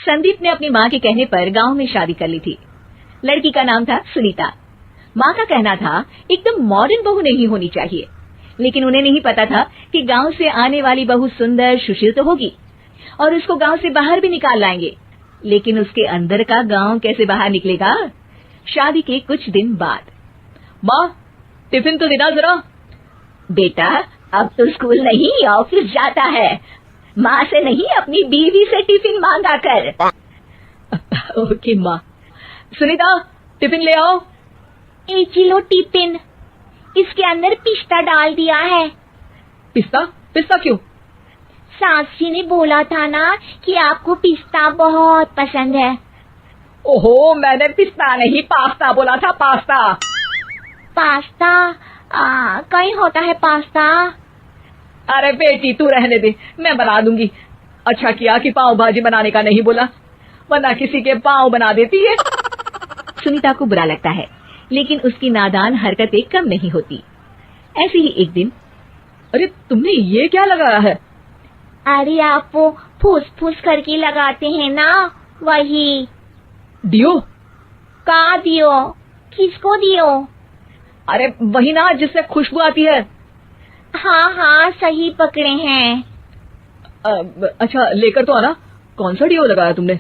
संदीप ने अपनी माँ के कहने पर गांव में शादी कर ली थी। लड़की का नाम था सुनीता। माँ का कहना था एकदम मॉडर्न बहू नहीं होनी चाहिए, लेकिन उन्हें नहीं पता था कि गांव से आने वाली बहू सुंदर सुशील तो होगी और उसको गांव से बाहर भी निकाल लाएंगे, लेकिन उसके अंदर का गांव कैसे बाहर निकलेगा। शादी के कुछ दिन बाद, माँ टिफिन तो देना जरा। बेटा अब तो स्कूल नहीं ऑफिस जाता है, माँ से नहीं अपनी बीवी से टिफिन मांगा कर। ओके माँ। सुनीता टिफिन ले आओ। 1 किलो टिफिन, इसके अंदर पिस्ता डाल दिया है। पिस्ता? पिस्ता क्यों? सास जी ने बोला था ना कि आपको पिस्ता बहुत पसंद है। ओहो, मैंने पिस्ता नहीं पास्ता बोला था, पास्ता। पास्ता? कहीं होता है पास्ता? अरे बेटी तू रहने दे, मैं बना दूंगी। अच्छा किया कि पाव भाजी बनाने का नहीं बोला, वरना किसी के पाव बना देती है। सुनीता को बुरा लगता है, लेकिन उसकी नादान हरकतें कम नहीं होती। ऐसे ही एक दिन, अरे तुमने ये क्या लगाया है? अरे आप वो फूस फूस करके लगाते हैं ना, वही। डियो? का दियो? किसको दियो? अरे वही ना जिससे खुशबू आती है। हाँ हाँ सही पकड़े हैं। अच्छा लेकर तो आना। कौन सा डियो लगाया तुमने?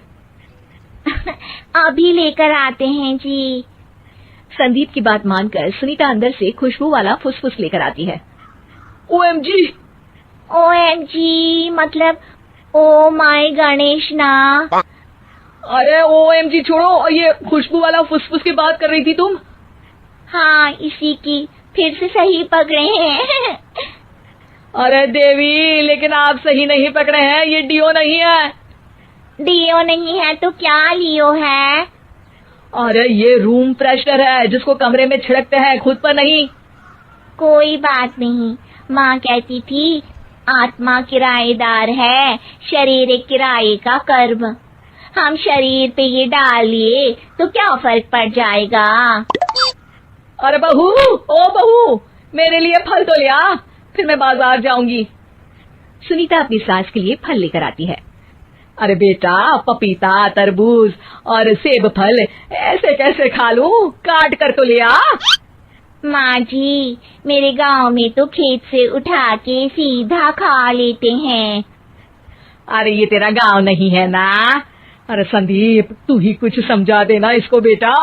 अभी लेकर आते हैं जी। संदीप की बात मानकर सुनीता अंदर से खुशबू वाला फुसफुस लेकर आती है। OMG! OMG मतलब ओ माय गणेश ना। अरे OMG छोड़ो, ये खुशबू वाला फुसफुस की बात कर रही थी तुम? हाँ इसी की, फिर से सही पकड़े हैं। अरे देवी, लेकिन आप सही नहीं पकड़े हैं, ये डियो नहीं है। डियो नहीं है तो क्या लियो है? अरे ये रूम फ्रेशनर है, जिसको कमरे में छिड़कते हैं, खुद पर नहीं। कोई बात नहीं, माँ कहती थी आत्मा किराएदार है, शरीर एक किराए का कर्म। हम शरीर पे ये डाल लिए तो क्या फर्क पड़ जाएगा। अरे बहू, ओ बहू, मेरे लिए फल तो ले आ, फिर मैं बाजार जाऊंगी। सुनीता अपनी सास के लिए फल लेकर आती है। अरे बेटा, पपीता, तरबूज और सेब फल ऐसे कैसे खा लूं, काट कर तो ले आ। माँ जी, मेरे गांव में तो खेत से उठा के सीधा खा लेते हैं। अरे ये तेरा गांव नहीं है ना। अरे संदीप, तू ही कुछ समझा देना इसको बेटा।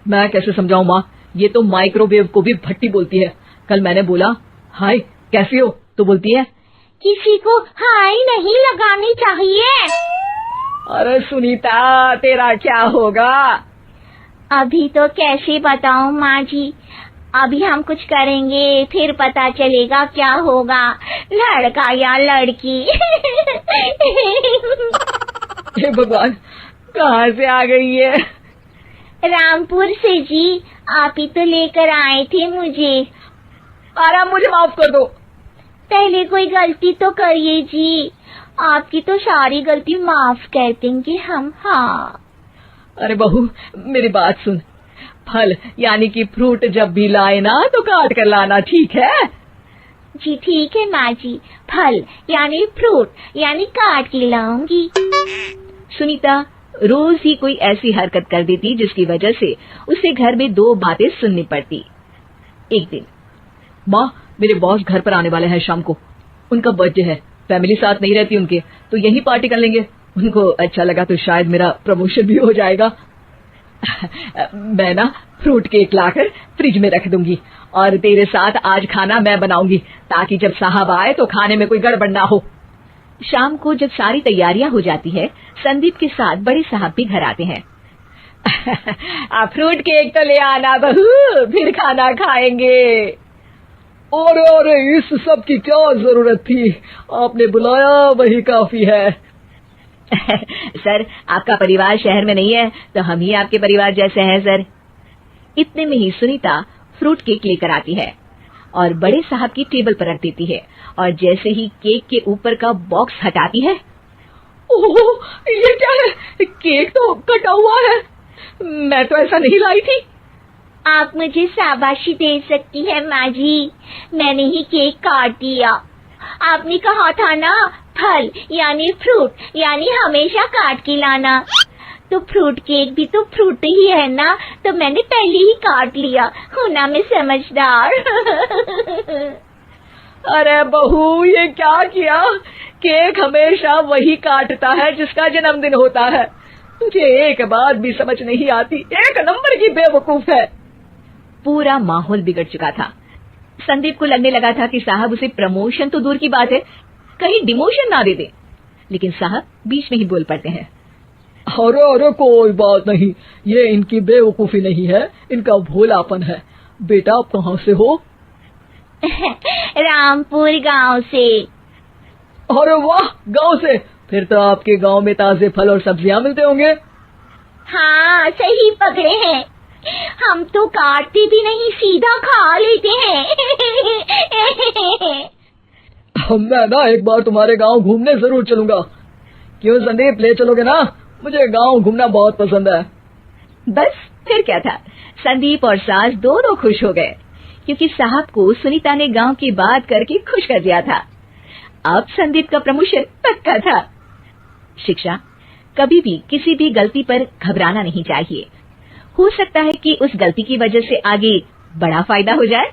मैं कैसे समझाऊं माँ, ये तो माइक्रोवेव को भी भट्टी बोलती है। कल मैंने बोला हाय कैसी हो, तो बोलती है किसी को हाय नहीं लगानी चाहिए। अरे सुनीता, तेरा क्या होगा? अभी तो कैसे बताऊं माँ जी, अभी हम कुछ करेंगे फिर पता चलेगा क्या होगा, लड़का या लड़की। हे भगवान, कहाँ से आ गई है? रामपुर से जी, आप ही तो लेकर आए थे मुझे। अरे मुझे माफ कर दो। पहले कोई गलती तो करिए जी, आपकी तो सारी गलती माफ कर देंगे हम। हाँ अरे बहू, मेरी बात सुन, फल यानी कि फ्रूट जब भी लाए ना तो काट कर लाना, ठीक है? जी ठीक है माँ जी, फल यानी फ्रूट यानी काट के लाऊंगी। सुनीता रोज ही कोई ऐसी हरकत कर देती जिसकी वजह से उसे घर में 2 बातें सुननी पड़ती। एक दिन, माँ मेरे बॉस घर पर आने वाले हैं शाम को, उनका बर्थडे है, फैमिली साथ नहीं रहती उनके, तो यही पार्टी कर लेंगे। उनको अच्छा लगा तो शायद मेरा प्रमोशन भी हो जाएगा। मैं ना फ्रूट केक लाकर फ्रिज में रख दूंगी और तेरे साथ आज खाना मैं बनाऊंगी, ताकि जब साहब आए तो खाने में कोई गड़बड़ ना हो। शाम को जब सारी तैयारियां हो जाती है, संदीप के साथ बड़े साहब भी घर आते हैं। आप फ्रूट केक तो ले आना बहू, फिर खाना खाएंगे। और इस सब की क्या जरूरत थी, आपने बुलाया वही काफी है। सर आपका परिवार शहर में नहीं है तो हम ही आपके परिवार जैसे हैं सर। इतने में ही सुनीता फ्रूट केक लेकर आती है और बड़े साहब की टेबल पर रख देती है, और जैसे ही केक के ऊपर का बॉक्स हटाती है, ओह ये क्या है, केक तो कटा हुआ है, मैं तो ऐसा नहीं लाई थी। आप मुझे शाबाशी दे सकती है माँ जी, मैंने ही केक काट दिया। आपने कहा था ना, फल यानी फ्रूट यानी हमेशा काट के लाना। तो फ्रूट केक भी तो फ्रूट ही है ना, तो मैंने पहले ही काट लिया। हूं ना मैं समझदार। अरे बहू, ये क्या किया? केक हमेशा वही काटता है जिसका जन्मदिन होता है। तुझे एक बात भी समझ नहीं आती, एक नंबर की बेवकूफ है। पूरा माहौल बिगड़ चुका था। संदीप को लगने लगा था कि साहब उसे प्रमोशन तो दूर की बात है, कहीं डिमोशन ना दे दे। लेकिन साहब बीच में ही बोल पड़ते हैं। अरे अरे कोई बात नहीं, ये इनकी बेवकूफी नहीं है, इनका भोलापन है। बेटा आप कहाँ से हो? रामपुर गांव से। अरे वाह, गांव से? फिर तो आपके गांव में ताजे फल और सब्जियां मिलते होंगे। हाँ सही पकड़े हैं, हम तो काटते भी नहीं, सीधा खा लेते हैं। मैं ना एक बार तुम्हारे गांव घूमने जरूर चलूंगा। क्यों संदीप, ले चलोगे ना? मुझे गांव घूमना बहुत पसंद है। बस फिर क्या था, संदीप और सास दोनों खुश हो गए, क्योंकि साहब को सुनीता ने गांव की बात करके खुश कर दिया था। अब संदीप का प्रमोशन पक्का था। शिक्षा, कभी भी किसी भी गलती पर घबराना नहीं चाहिए। हो सकता है कि उस गलती की वजह से आगे बड़ा फायदा हो जाए।